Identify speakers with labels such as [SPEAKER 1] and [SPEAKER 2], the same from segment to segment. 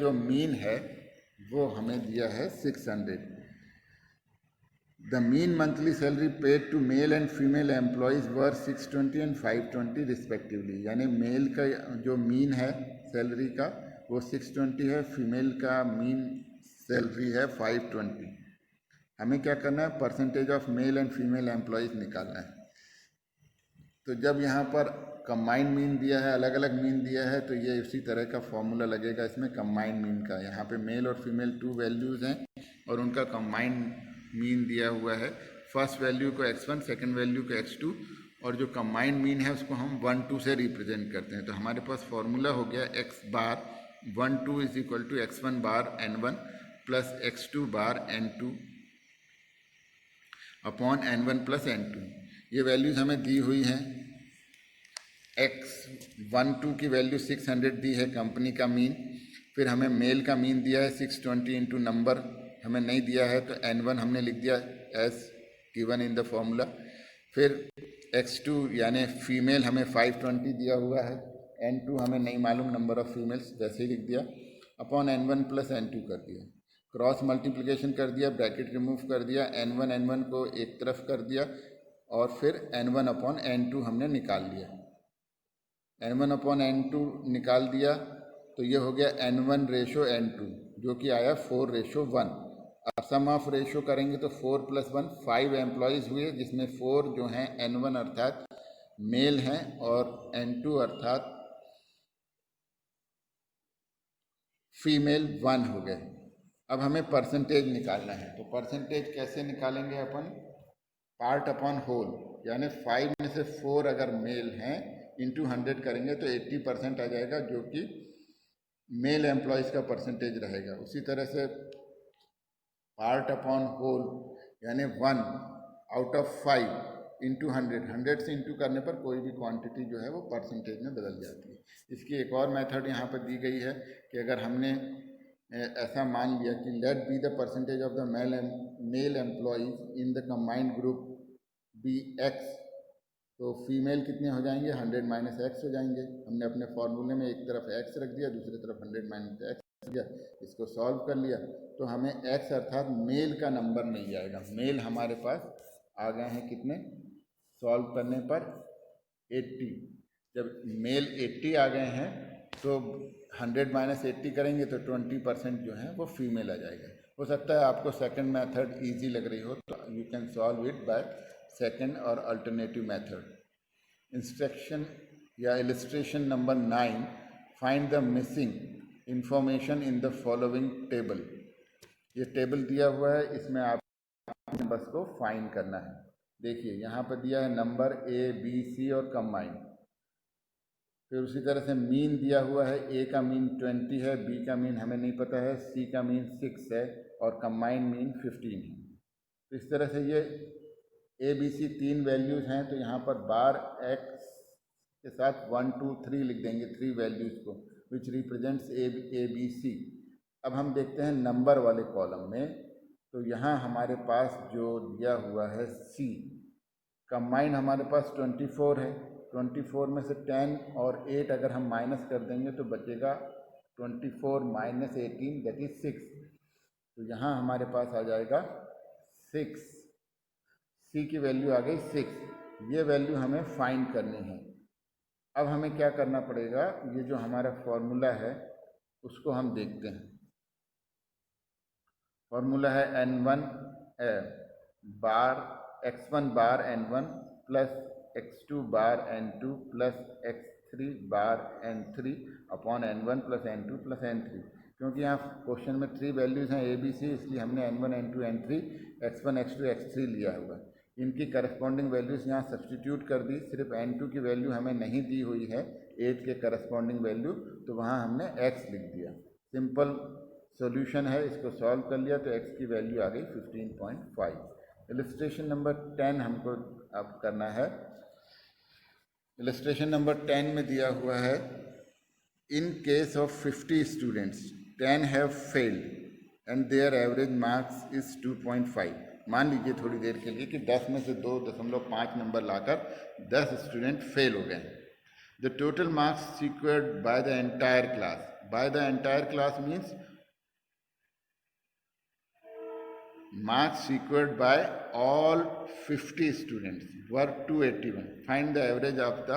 [SPEAKER 1] जो मीन है वो हमें दिया है 600। The mean monthly salary paid to male and female employees were 620 and 520 respectively. यानी मेल का जो मीन है सैलरी का वो 620 है, फीमेल का मीन सैलरी है 520। हमें क्या करना है, percentage of male and female employees निकालना है। तो जब यहाँ पर कंबाइंड मीन दिया है, अलग अलग मीन दिया है, तो ये उसी तरह का फॉर्मूला लगेगा इसमें कंबाइंड मीन का। यहाँ पे मेल और फीमेल 2 वैल्यूज़ हैं और उनका कंबाइंड मीन दिया हुआ है। फर्स्ट वैल्यू को x1, सेकंड वैल्यू को x2, और जो कंबाइंड मीन है उसको हम 1 2 से रिप्रेजेंट करते हैं। तो हमारे पास फॉर्मूला हो गया x bar 1 2 is equal to x1 bar n1 plus x2 bar n2 upon n1 plus n2। ये वैल्यूज़ हमें दी हुई हैं। x12 की वैल्यू 600 दी है कंपनी का मीन, फिर हमें मेल का मीन दिया है 620 इंटू नंबर हमें नहीं दिया है, तो n1 हमने लिख दिया as given in the formula. फिर x2 यानी फीमेल हमें 520 दिया हुआ है, n2 हमें नहीं मालूम नंबर ऑफ फीमेल्स, वैसे ही लिख दिया, अपॉन n1 प्लस n2 कर दिया, क्रॉस मल्टीप्लिकेशन कर दिया, ब्रैकेट रिमूव कर दिया, n1 को एक तरफ कर दिया और फिर n1 अपॉन n2 हमने निकाल लिया। n1 अपॉन n2 निकाल दिया तो ये हो गया n1 रेशो n2 जो कि आया 4:1। अब सम ऑफ रेशो करेंगे तो 4 + 1 5 एम्प्लॉयज़ हुए, जिसमें 4 जो हैं n1 अर्थात मेल हैं और n2 अर्थात फीमेल 1 हो गए। अब हमें परसेंटेज निकालना है, तो परसेंटेज कैसे निकालेंगे अपन, पार्ट अपॉन होल, यानी 5 में से 4 अगर मेल हैं इंटू 100 करेंगे तो 80% आ जाएगा, जो कि मेल एम्प्लॉयज़ का परसेंटेज रहेगा। उसी तरह से पार्ट अपॉन होल यानी 1 आउट ऑफ 5 इंटू 100 से इंटू करने पर कोई भी क्वांटिटी जो है वो परसेंटेज में बदल जाती है। इसकी एक और मेथड यहाँ पर दी गई है कि अगर हमने ऐसा मान लिया कि let be the percentage of the male employees in the combined group be x, तो फीमेल कितने हो जाएंगे, 100 माइनस x हो जाएंगे। हमने अपने फॉर्मूले में एक तरफ x रख दिया, दूसरी तरफ 100 माइनस x रख दिया, इसको सॉल्व कर लिया तो हमें x अर्थात मेल का नंबर मिल जाएगा। मेल हमारे पास आ गए हैं कितने, सॉल्व करने पर 80। जब मेल 80 आ गए हैं तो 100 माइनस 80 करेंगे तो 20% जो है वो फीमेल आ जाएगा। हो सकता है आपको सेकंड मेथड इजी लग रही हो तो you can solve it by second और अल्टरनेटिव मेथड। इंस्ट्रक्शन या illustration number 9, find the missing information in the following table. ये टेबल दिया हुआ है, इसमें आप नंबर्स को फाइंड करना है। देखिए यहाँ पर दिया है नंबर A, B, C और कंबाइन। फिर उसी तरह से मीन दिया हुआ है, A का मीन 20 है, B का मीन हमें नहीं पता है, C का मीन 6 है और कंबाइंड मीन 15 है। तो इस तरह से ये A, B, C 3 वैल्यूज़ हैं, तो यहाँ पर बार x के साथ 1 2 3 लिख देंगे, 3 वैल्यूज़ को, विच रिप्रेजेंट्स A, B, C। अब हम देखते हैं नंबर वाले कॉलम में, तो यहाँ हमारे पास जो दिया हुआ है C, कंबाइन हमारे पास 24 है, 24 में से 10 और 8 अगर हम माइनस कर देंगे तो बचेगा 24 माइनस 18 दैट इज 6। तो यहाँ हमारे पास आ जाएगा 6, C की वैल्यू आ गई 6। ये वैल्यू हमें फाइंड करनी है। अब हमें क्या करना पड़ेगा, ये जो हमारा फॉर्मूला है उसको हम देखते हैं। फॉर्मूला है n1 बार x1 bar n1 plus x2 bar n2 plus x3 बार n3 upon n1 plus n2 plus n3। क्योंकि यहाँ क्वेश्चन में 3 वैल्यूज़ हैं A, B, C, इसलिए हमने n1, n2, n3, x1, x2, x3 लिया हुआ। इनकी करस्पॉन्डिंग वैल्यूज़ यहाँ सब्सटीट्यूट कर दी। सिर्फ n2 की वैल्यू हमें नहीं दी हुई है 8 के करस्पॉन्डिंग वैल्यू, तो वहाँ हमने x लिख दिया। सिंपल सॉल्यूशन है, इसको सॉल्व कर लिया तो x की वैल्यू आ गई 15.5। इलस्ट्रेशन नंबर 10 हमको अब करना है। इलस्ट्रेशन नंबर 10 में दिया हुआ है, in case of 50 students 10 have failed and there average marks is 2.5। मान लीजिए थोड़ी देर के लिए कि 10 में से 2.5 नंबर लाकर 10 स्टूडेंट फेल हो गए। The total marks secured by the entire class, by the entire class means marks secured by all 50 students were 281. Find the average of the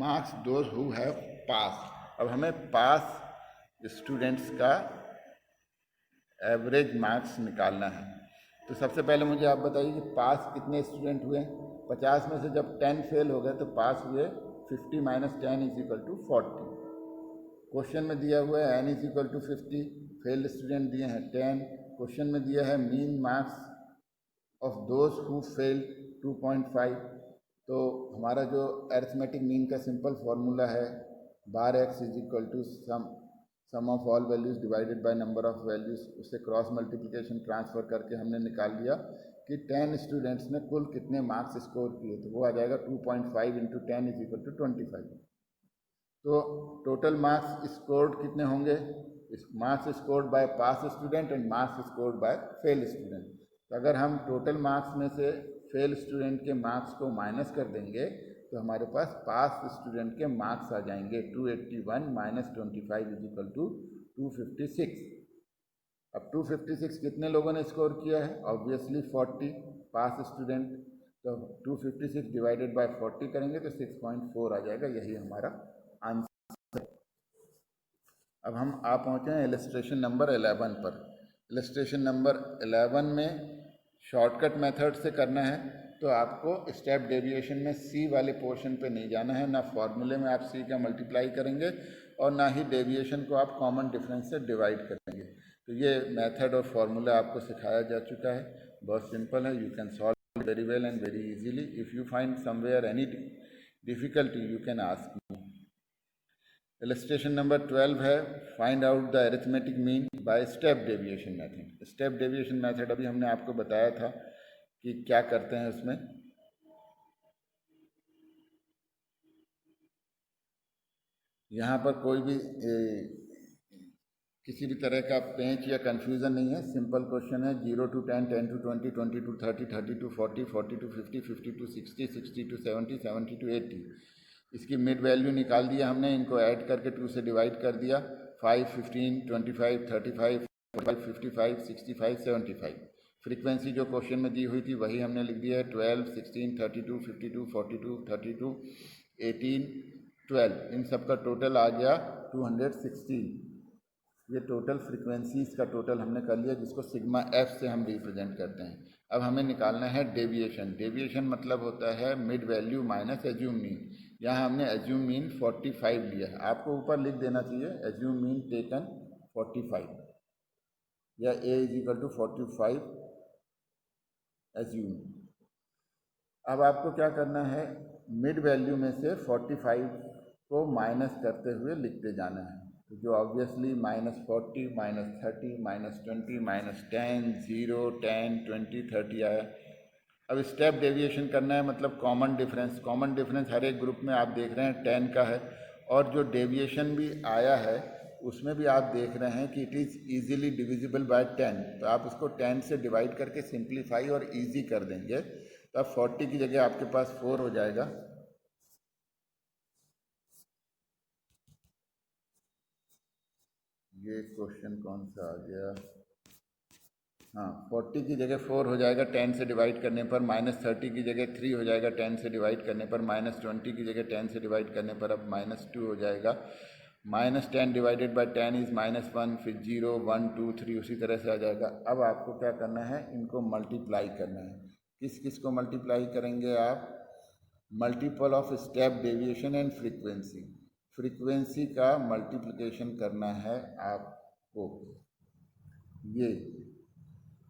[SPEAKER 1] marks those who have passed. अब हमें पास students का average marks निकालना है। तो सबसे पहले मुझे आप बताइए कि पास कितने स्टूडेंट हुए। 50 में से जब 10 फेल हो गए तो पास हुए 50 minus 10 is equal to 40। Question में दिया हुआ है n is equal to 50, failed student दिए हैं 10। क्वेश्चन में दिया है mean marks of those who fail 2.5। तो हमारा जो अरिथमेटिक मीन का सिंपल फॉर्मूला है bar x is equal to sum of all values divided by number of values, उससे क्रॉस मल्टीप्लिकेशन ट्रांसफर करके हमने निकाल लिया कि 10 स्टूडेंट्स ने कुल कितने मार्क्स स्कोर किए। तो वो आ जाएगा 2.5 इंटू 10 इज इक्वल टू 25। तो टोटल मार्क्स स्कोर्ड कितने होंगे, marks scored by pass student and marks scored by fail student. तो अगर हम टोटल मार्क्स में से फेल स्टूडेंट के मार्क्स को माइनस कर देंगे तो हमारे पास पास स्टूडेंट के मार्क्स आ जाएंगे 281 माइनस 25 इज इक्वल टू 256। अब 256 कितने लोगों ने स्कोर किया है, ऑब्वियसली 40 पास स्टूडेंट। तो 256 डिवाइडेड बाय 40 करेंगे तो 6.4 आ जाएगा, यही हमारा आंसर। अब हम आ पहुँचे हैं इलस्ट्रेशन नंबर 11 पर। इलस्ट्रेशन नंबर 11 में शॉर्टकट मेथड से करना है, तो आपको स्टेप डेविएशन में सी वाले पोर्शन पे नहीं जाना है, ना फॉर्मूले में आप सी का मल्टीप्लाई करेंगे और ना ही डेविएशन को आप कॉमन डिफरेंस से डिवाइड करेंगे। तो ये मेथड और फार्मूला आपको सिखाया जा चुका है, बहुत सिंपल है। You can solve very well and very easily. If you find somewhere any difficulty you can ask me. Illustration number 12 है find out the arithmetic mean by step deviation method. Step deviation method अभी हमने आपको बताया था कि क्या करते हैं उसमें। यहाँ पर कोई भी किसी भी तरह का पेंच या कंफ्यूजन नहीं है, सिंपल क्वेश्चन है। 0 to 10, 10 to 20, 20 to 30, 30 to 40, 40 to 50, 50 to 60, 60 to 70, 70 to 80। इसकी मिड वैल्यू निकाल दिया हमने, इनको ऐड करके 2 से डिवाइड कर दिया। 5, 15, 25, 35, 45, 55, 65, 75। फ्रीक्वेंसी जो क्वेश्चन में दी हुई थी वही हमने लिख दिया है। 12, 16, 32, 52, 42, 32, 18, 12, इन सब का टोटल आ गया 216। ये टोटल फ्रीक्वेंसीज का टोटल हमने कर लिया, जिसको सिग्मा एफ से हम रिप्रेजेंट करते हैं। अब हमें निकालना है डेविएशन। डेविएशन मतलब होता है mid value minus assume mean. यहाँ हमने एज्यूम मीन 45 लिया है, आपको ऊपर लिख देना चाहिए एज्यूम मीन टेकन 45 या ए इज इक्वल टू 45 एज्यूम। अब आपको क्या करना है, मिड वैल्यू में से 45 को माइनस करते हुए लिखते जाना है। तो जो ऑब्वियसली -40, -30, -20, -10, 0, 10, 20, 30 आया। अब स्टेप डेविएशन करना है, मतलब कॉमन डिफरेंस। कॉमन डिफरेंस हर एक ग्रुप में आप देख रहे हैं 10 का है, और जो डेविएशन भी आया है उसमें भी आप देख रहे हैं कि it is easily divisible by 10। तो आप उसको 10 से डिवाइड करके सिंप्लीफाई और ईजी कर देंगे, तो अब 40 की जगह आपके पास 4 हो जाएगा। ये क्वेश्चन कौन सा आ गया, हाँ 40 की जगह 4 हो जाएगा 10 से डिवाइड करने पर। -30 की जगह 3 हो जाएगा 10 से डिवाइड करने पर। -20 की जगह 10 से डिवाइड करने पर अब -2 हो जाएगा। -10 डिवाइडेड बाय 10 इज़ -1, फिर 0, 1, 2, 3 उसी तरह से आ जाएगा। अब आपको क्या करना है, इनको मल्टीप्लाई करना है। किस किस को मल्टीप्लाई करेंगे आप, multiple of step deviation and frequency. Frequency का मल्टीप्लिकेशन करना है आपको। ये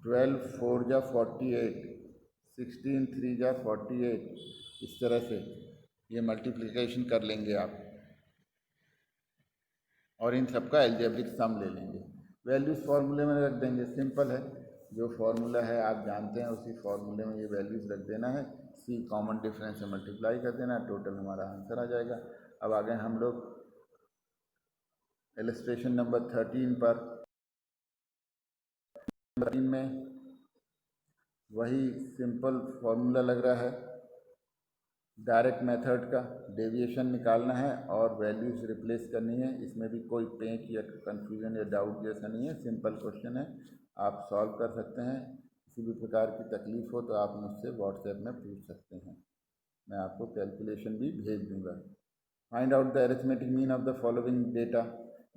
[SPEAKER 1] 12 4 जा 48, 16 3 जा 48, इस तरह से ये मल्टीप्लिकेशन कर लेंगे आप, और इन सब का एल्जेब्रिक सम ले लेंगे। वैल्यूज़ फार्मूले में रख देंगे, सिंपल है। जो फार्मूला है आप जानते हैं, उसी फार्मूले में ये वैल्यूज़ रख देना है। सी कॉमन डिफरेंस से मल्टीप्लाई कर देना, टोटल हमारा आंसर आ जाएगा। अब आ गए हम लोग इलस्ट्रेशन नंबर 13 पर। 13 में वही सिंपल फार्मूला लग रहा है। डायरेक्ट मेथड का डेविएशन निकालना है और वैल्यूज रिप्लेस करनी है। इसमें भी कोई पेंच या कंफ्यूजन या डाउट जैसा नहीं है, सिंपल क्वेश्चन है, आप सॉल्व कर सकते हैं। किसी भी प्रकार की तकलीफ हो तो आप मुझसे व्हाट्सएप में पूछ सकते हैं, मैं आपको कैलकुलेशन भी भेज दूंगा। Find out the arithmetic mean of the following data.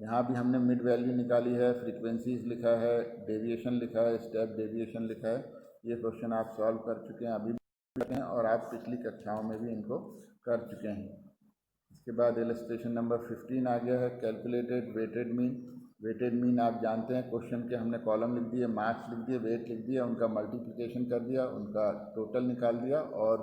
[SPEAKER 1] यहाँ भी हमने मिड वैल्यू निकाली है, फ्रीक्वेंसीज लिखा है, डेविएशन लिखा है, स्टेप डेविएशन लिखा है। ये क्वेश्चन आप सॉल्व कर चुके हैं अभी हैं और आप पिछली कक्षाओं में भी इनको कर चुके हैं। इसके बाद इलस्ट्रेशन नंबर 15 आ गया है, calculated weighted mean. Weighted mean आप जानते हैं, क्वेश्चन के हमने कॉलम लिख दिए, मार्क्स लिख दिए, वेट लिख दिया, उनका मल्टीप्लिकेशन कर दिया, उनका टोटल निकाल दिया और